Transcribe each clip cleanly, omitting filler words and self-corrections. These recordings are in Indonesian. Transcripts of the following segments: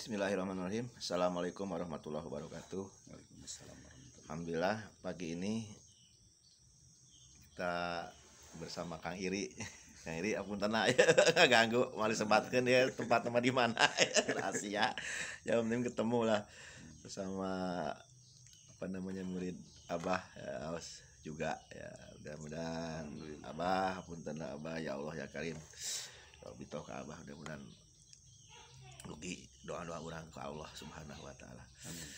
Bismillahirrahmanirrahim. Assalamualaikum warahmatullahi wabarakatuh. Waalaikumsalam warahmatullahi. Alhamdulillah pagi ini kita bersama Kang Iri. Kang Iri ampun tanah ya nggak ganggu, malah sempatkan ya tempat-tempat di mana rahasia. Ya penting ketemu lah bersama murid Abah ya, awas juga ya, mudah-mudahan Abah ampun tanah Abah ya Allah ya Karim. Kalau bitoh ke Abah mudah-mudahan rugi doa-doa orang ke Allah Subhanahu wa taala. Amin.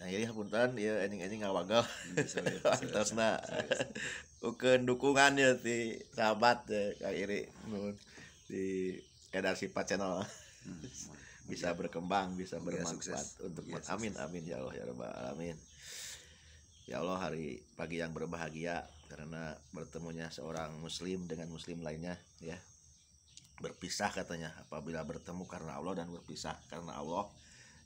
Nah, jadi hapunten ieu enjing ngawagal. Terusna ukeun dukungan ya ti sahabat Kang Iri nuhun di Edar Sifat channel. Bisa berkembang, bisa bermanfaat untuk amin amin ya Allah ya rabbal alamin. Ya Allah, hari pagi yang berbahagia karena bertemunya seorang muslim dengan muslim lainnya ya. Berpisah katanya, apabila bertemu karena Allah dan berpisah karena Allah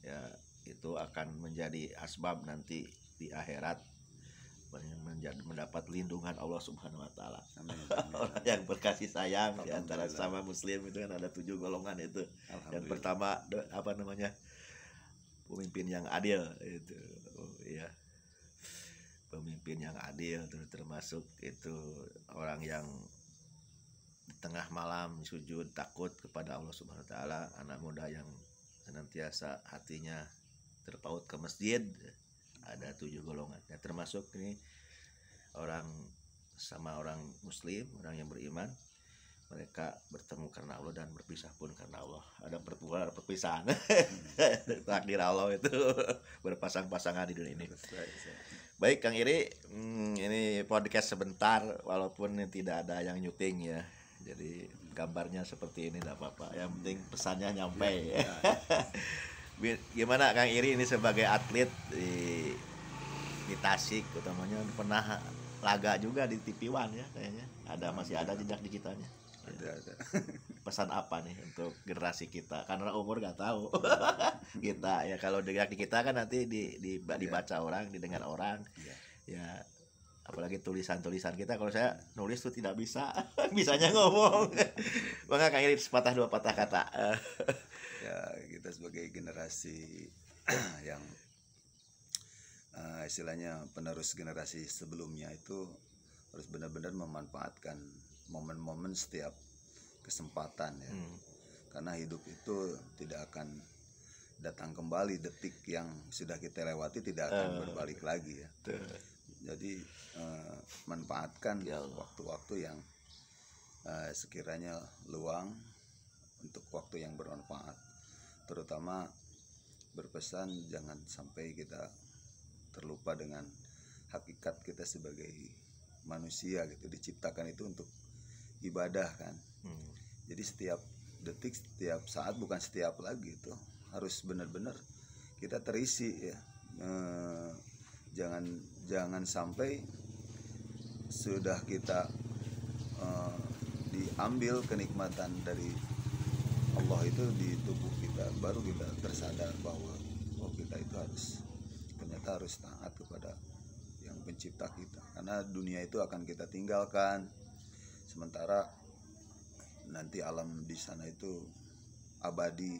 ya itu akan menjadi asbab nanti di akhirat mendapat lindungan Allah Subhanahu wa taala. Orang yang berkasih sayang di antara sama muslim itu kan ada 7 golongan itu. Yang pertama pemimpin yang adil itu. Oh iya. Pemimpin yang adil termasuk itu orang yang di tengah malam sujud takut kepada Allah Subhanahu wa taala, anak muda yang senantiasa hatinya terpaut ke masjid. Ada 7 golongan. Ya, termasuk ini orang muslim, orang yang beriman. Mereka bertemu karena Allah dan berpisah pun karena Allah. Ada perpisahan. Takdir Allah itu berpasang-pasangan di dunia ini. Baik Kang Iri, ini podcast sebentar walaupun tidak ada yang nyuting ya. Jadi gambarnya seperti ini tidak apa-apa. Yang penting pesannya nyampe. Ya. Gimana Kang Iri ini sebagai atlet di Tasik utamanya, pernah laga juga di TV One ya kayaknya. Masih ada jejak digitalnya. Ada. Pesan apa nih untuk generasi kita? Karena umur nggak tahu. Kita ya kalau jejak di kita kan nanti dibaca orang, didengar orang. Ya apalagi tulisan-tulisan kita, kalau saya nulis tuh tidak bisa. Bisanya ngomong. Maka Kang Iri sepatah dua patah kata. Ya, kita sebagai generasi yang istilahnya penerus generasi sebelumnya itu harus benar-benar memanfaatkan momen-momen setiap kesempatan ya. Karena hidup itu tidak akan datang kembali, detik yang sudah kita lewati tidak akan berbalik lagi ya. Jadi manfaatkan waktu-waktu yang sekiranya luang untuk waktu yang bermanfaat. Terutama berpesan jangan sampai kita terlupa dengan hakikat kita sebagai manusia gitu, diciptakan itu untuk ibadah kan. Jadi setiap detik, setiap saat, bukan setiap lagi itu harus benar-benar kita terisi ya. Jangan sampai sudah kita diambil kenikmatan dari Allah itu di tubuh kita, baru kita tersadar bahwa kita itu ternyata harus taat kepada yang pencipta kita, karena dunia itu akan kita tinggalkan, sementara nanti alam di sana itu abadi.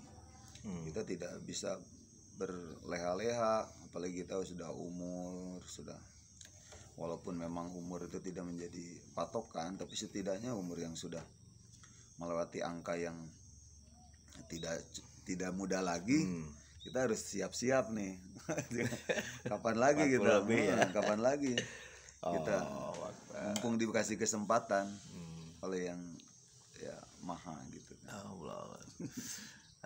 Kita tidak bisa berleha-leha, apalagi kita sudah walaupun memang umur itu tidak menjadi patokan, tapi setidaknya umur yang sudah melewati angka yang tidak muda lagi, kita harus siap-siap nih. Kapan lagi kita? Kapan lagi kita mumpung dikasih kesempatan oleh yang ya maha gitu. Allah.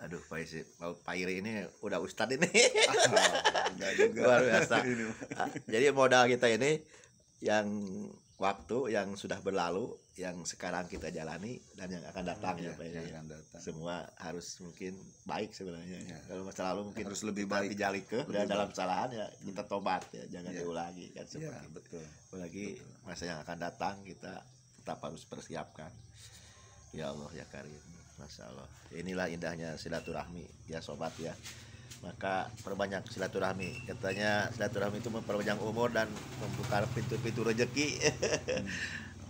Aduh, Pak Iri ini udah ustad ini. Luar biasa. Jadi modal kita ini yang waktu yang sudah berlalu, yang sekarang kita jalani dan yang akan datang ya Pak Iri. Semua harus mungkin baik sebenarnya. Ya. Kalau masa lalu mungkin harus lebih baik, dijalike dan dalam kesalahan ya kita tobat ya, jangan diulangi kan seperti itu. Betul. Apalagi masa yang akan datang kita tetap harus persiapkan. Ya Allah ya Karim. Masya Allah. Inilah indahnya silaturahmi ya sobat ya. Maka perbanyak silaturahmi. Katanya silaturahmi itu memperpanjang umur dan membuka pintu-pintu rezeki.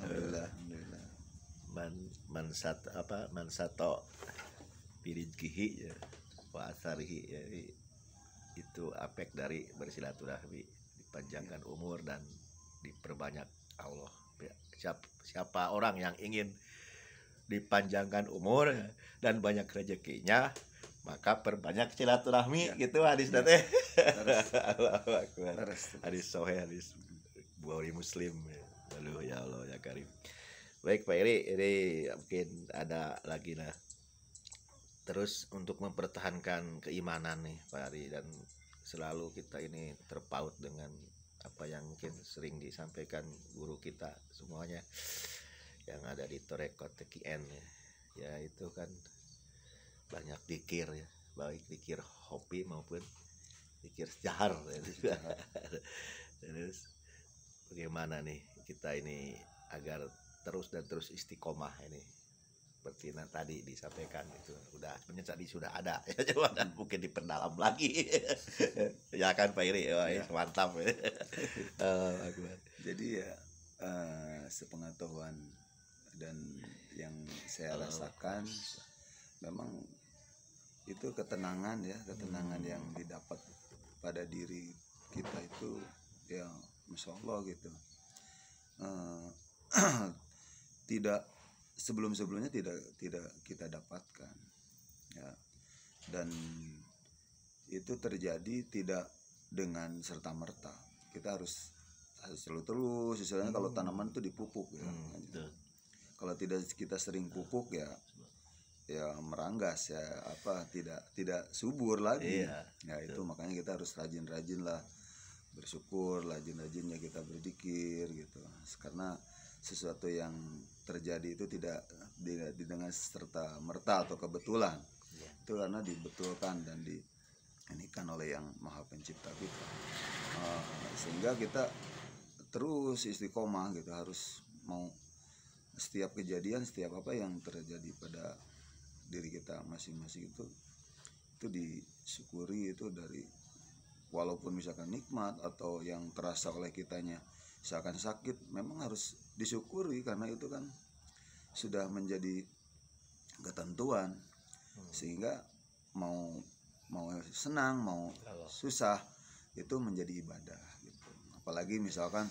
Alhamdulillah. Man sato pirizkihi ya. wa asarihi. Jadi itu aspek dari bersilaturahmi, dipanjangkan umur dan diperbanyak Allah. Siapa orang yang ingin dipanjangkan umur dan banyak rezekinya, maka perbanyak silaturahmi, gitu hadis teh. Allahu akbar. Hadis sahih, hadis Bukhari Muslim. Lalu ya Allah ya Karim. Baik Pak Iri, ini mungkin ada lagi lah. Terus untuk mempertahankan keimanan nih Pak Ari, dan selalu kita ini terpaut dengan apa yang mungkin sering disampaikan guru kita semuanya yang ada di Torekot TKN ya, itu kan banyak zikir ya, baik zikir hobi maupun zikir jahar ya. Terus bagaimana nih kita ini agar terus istiqomah ini seperti yang tadi disampaikan, itu udah tadi sudah ada ya, coba mungkin diperdalam lagi. Ya kan Pak Iri, ya. Mantap. Jadi ya sepengetahuan dan yang saya rasakan memang itu ketenangan ya, ketenangan yang didapat pada diri kita itu ya Masya Allah gitu. Tidak sebelumnya tidak kita dapatkan ya, dan itu terjadi tidak dengan serta merta. Kita harus selalu terus istilahnya kalau tanaman itu dipupuk ya. Kalau tidak kita sering pupuk ya meranggas ya, apa tidak subur lagi ya. Itu makanya kita harus rajin lah bersyukur, rajin-rajinnya kita berzikir gitu, karena sesuatu yang terjadi itu tidak dengan serta merta atau kebetulan. Itu karena dibetulkan dan diinikan oleh yang Maha Pencipta kita. Sehingga kita terus istiqomah gitu, harus mau setiap kejadian, setiap apa yang terjadi pada diri kita masing-masing itu disyukuri. Itu dari walaupun misalkan nikmat atau yang terasa oleh kitanya misalkan sakit, memang harus disyukuri karena itu kan sudah menjadi ketentuan. Sehingga mau senang mau susah itu menjadi ibadah gitu. Apalagi misalkan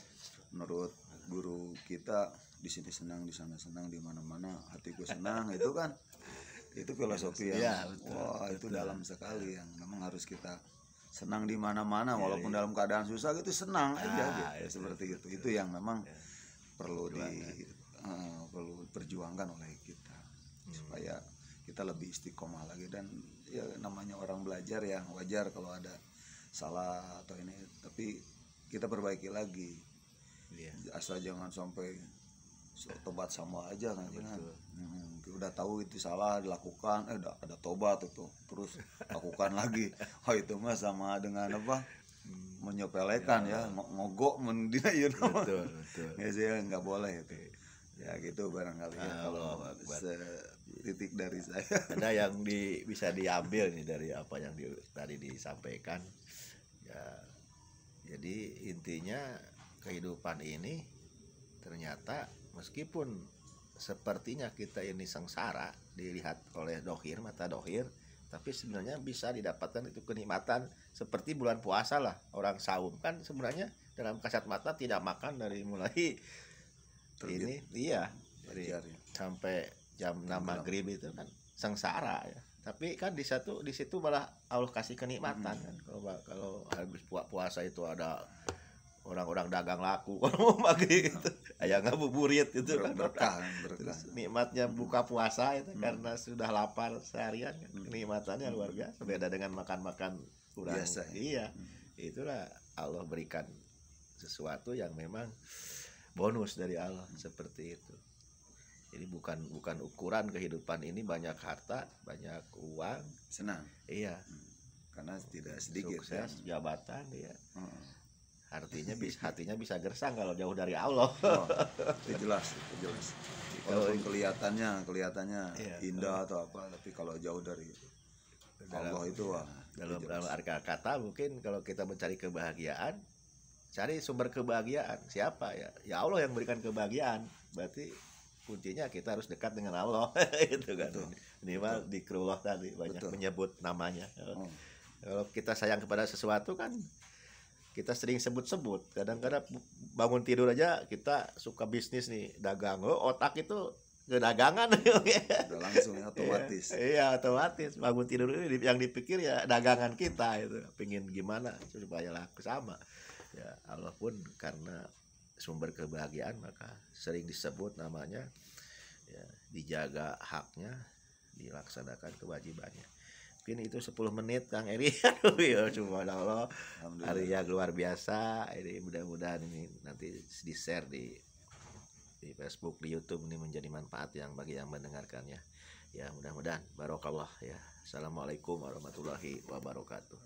menurut guru kita di sini senang, di sana senang, di mana-mana hatiku senang, itu kan itu filosofi yang itu dalam sekali, yang memang harus kita senang di mana-mana walaupun dalam keadaan susah gitu, senang aja gitu. Seperti itu. Itu yang memang perlu perlu perjuangkan oleh kita supaya kita lebih istiqomah lagi. Dan ya namanya orang belajar ya, wajar kalau ada salah atau ini, tapi kita perbaiki lagi. Asal jangan sampai tobat sama aja kan. Udah tahu itu salah dilakukan, ada tobat itu terus lakukan lagi. Itu mah sama dengan apa, menyepelekan ya, ngogok mendina ya. Betul. Ya nggak boleh itu ya gitu barangkali ya, kalau titik dari saya. Ada yang bisa diambil nih dari apa yang tadi disampaikan ya. Jadi intinya kehidupan ini ternyata meskipun sepertinya kita ini sengsara dilihat oleh mata dohir, tapi sebenarnya bisa didapatkan itu kenikmatan seperti bulan puasa lah. Orang saum kan sebenarnya dalam kasat mata tidak makan dari mulai terbit. Dari sampai jam 6 maghrib itu kan sengsara ya. Tapi kan di situ malah Allah kasih kenikmatan kan. Kalau habis puasa itu ada orang-orang dagang laku orang pagi gitu, ayah ngabuburit itu berkah. Terus nikmatnya buka puasa itu karena sudah lapar seharian kan. Kenikmatannya luar biasa, beda dengan makan kurang biasa. Itulah Allah berikan sesuatu yang memang bonus dari Allah seperti itu. Jadi bukan ukuran kehidupan ini banyak harta, banyak uang, senang. Karena tidak sedikit sukses, jabatan hatinya bisa gersang kalau jauh dari Allah. Itu jelas. Walaupun kelihatannya indah atau apa, tapi kalau jauh dari Allah itu dalam arti kata mungkin kalau kita mencari kebahagiaan, cari sumber kebahagiaan siapa ya Allah yang berikan kebahagiaan. Berarti kuncinya kita harus dekat dengan Allah itu kan. Betul. Minimal dikrullah tadi banyak Betul. menyebut namanya. Oh, Kalau kita sayang kepada sesuatu kan kita sering sebut-sebut. Kadang-kadang bangun tidur aja kita suka bisnis nih, dagang. Otak itu ke dagangan. udah langsung ya, otomatis. Iya, otomatis bangun tidur ini yang dipikir ya dagangan kita itu. Pengen gimana supaya laku sama. Ya, Allah pun karena sumber kebahagiaan maka sering disebut namanya, ya, dijaga haknya, dilaksanakan kewajibannya. Mungkin itu 10 menit Kang Eri. Aduh ya subhanallah, hari yang luar biasa ini. Mudah-mudahan ini nanti di share di Facebook, di YouTube, ini menjadi manfaat yang bagi yang mendengarkannya. Ya mudah-mudahan barokallah ya. Assalamualaikum warahmatullahi wabarakatuh.